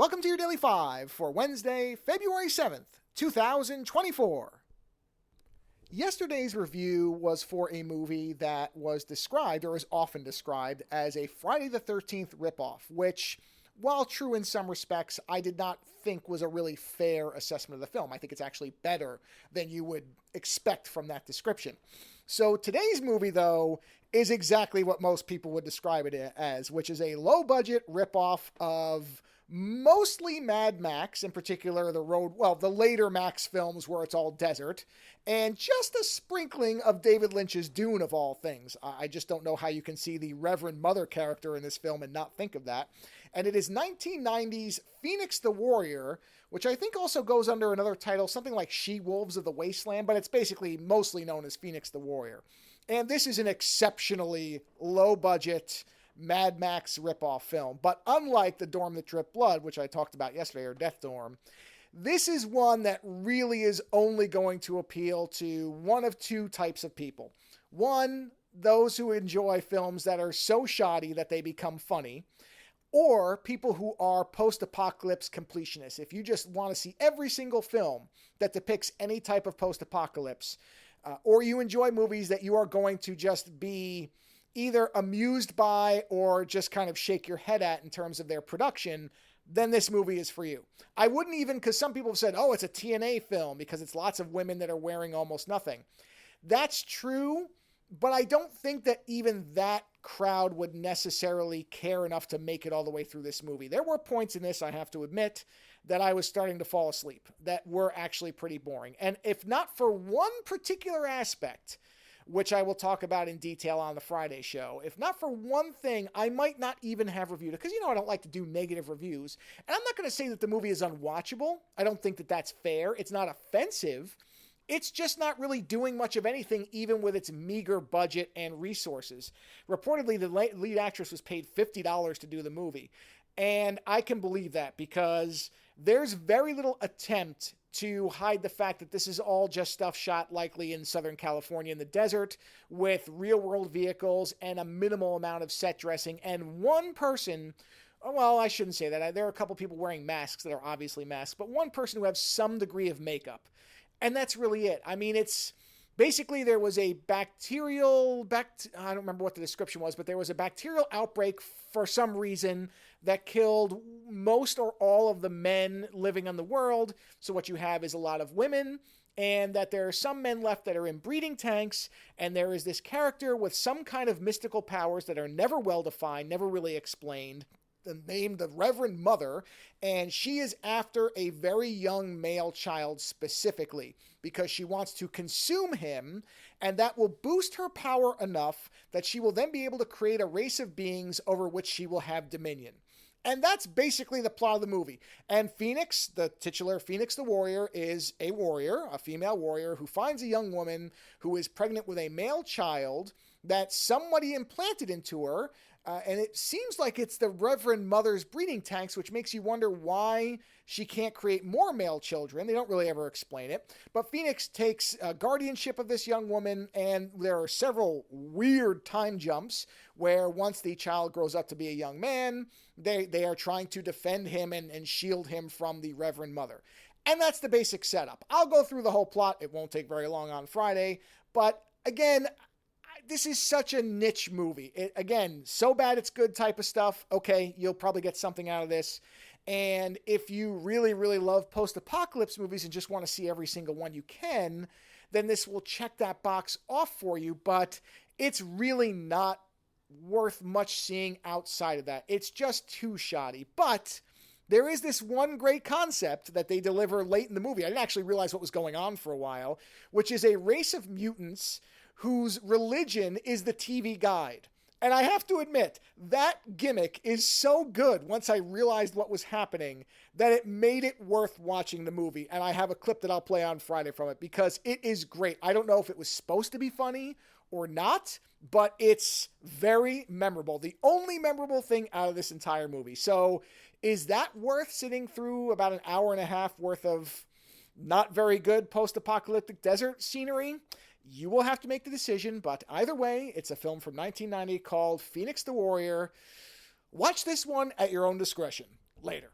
Welcome to your Daily 5 for Wednesday, February 7th, 2024. Yesterday's review was for a movie that was described, or is often described, as a Friday the 13th ripoff, which, while true in some respects, I did not think was a really fair assessment of the film. I think it's actually better than you would expect from that description. So today's movie, though, is exactly what most people would describe it as, which is a low-budget ripoff of mostly Mad Max, in particular the later Max films where it's all desert, and just a sprinkling of David Lynch's Dune of all things. I just don't know how you can see the Reverend Mother character in this film and not think of that. And it is 1990's Phoenix the Warrior, which I think also goes under another title, something like She-Wolves of the Wasteland, but it's basically mostly known as Phoenix the Warrior. And this is an exceptionally low-budget Mad Max ripoff film. But unlike The Dorm That Dripped Blood, which I talked about yesterday, or Death Dorm, this is one that really is only going to appeal to one of two types of people. One, those who enjoy films that are so shoddy that they become funny, or people who are post-apocalypse completionists. If you just want to see every single film that depicts any type of post-apocalypse, or you enjoy movies that you are going to just be either amused by or just kind of shake your head at in terms of their production, then this movie is for you. I wouldn't even, because some people have said, oh, it's a TNA film because it's lots of women that are wearing almost nothing. That's true, but I don't think that even that crowd would necessarily care enough to make it all the way through this movie. There were points in this, I have to admit, that I was starting to fall asleep, that were actually pretty boring. And if not for one particular aspect, which I will talk about in detail on the Friday show, if not for one thing, I might not even have reviewed it. Because, I don't like to do negative reviews. And I'm not going to say that the movie is unwatchable. I don't think that that's fair. It's not offensive. It's just not really doing much of anything, even with its meager budget and resources. Reportedly, the lead actress was paid $50 to do the movie. And I can believe that because there's very little attempt to hide the fact that this is all just stuff shot likely in Southern California in the desert with real-world vehicles and a minimal amount of set dressing. And one person, well, I shouldn't say that. There are a couple people wearing masks that are obviously masks, but one person who has some degree of makeup. And that's really it. I mean, it's basically there was a I don't remember what the description was, but there was a bacterial outbreak for some reason that killed most or all of the men living on the world. So what you have is a lot of women, and that there are some men left that are in breeding tanks, and there is this character with some kind of mystical powers that are never well defined, never really explained, named the Reverend Mother, and she is after a very young male child specifically because she wants to consume him, and that will boost her power enough that she will then be able to create a race of beings over which she will have dominion. And that's basically the plot of the movie. And Phoenix, the titular Phoenix the Warrior, is a warrior, a female warrior, who finds a young woman who is pregnant with a male child that somebody implanted into her. And it seems like it's the Reverend Mother's breeding tanks, which makes you wonder why she can't create more male children. They don't really ever explain it. But Phoenix takes guardianship of this young woman, and there are several weird time jumps where once the child grows up to be a young man, they are trying to defend him and shield him from the Reverend Mother. And that's the basic setup. I'll go through the whole plot. It won't take very long on Friday. But again, this is such a niche movie. Again, so bad it's good type of stuff. Okay, you'll probably get something out of this. And if you really, really love post-apocalypse movies and just want to see every single one you can, then this will check that box off for you. But it's really not worth much seeing outside of that. It's just too shoddy. But there is this one great concept that they deliver late in the movie. I didn't actually realize what was going on for a while, which is a race of mutants whose religion is the TV guide. And I have to admit, that gimmick is so good once I realized what was happening that it made it worth watching the movie. And I have a clip that I'll play on Friday from it because it is great. I don't know if it was supposed to be funny or not, but it's very memorable. The only memorable thing out of this entire movie. So is that worth sitting through about an hour and a half worth of not very good post-apocalyptic desert scenery? You will have to make the decision, but either way, it's a film from 1990 called Phoenix the Warrior. Watch this one at your own discretion. Later.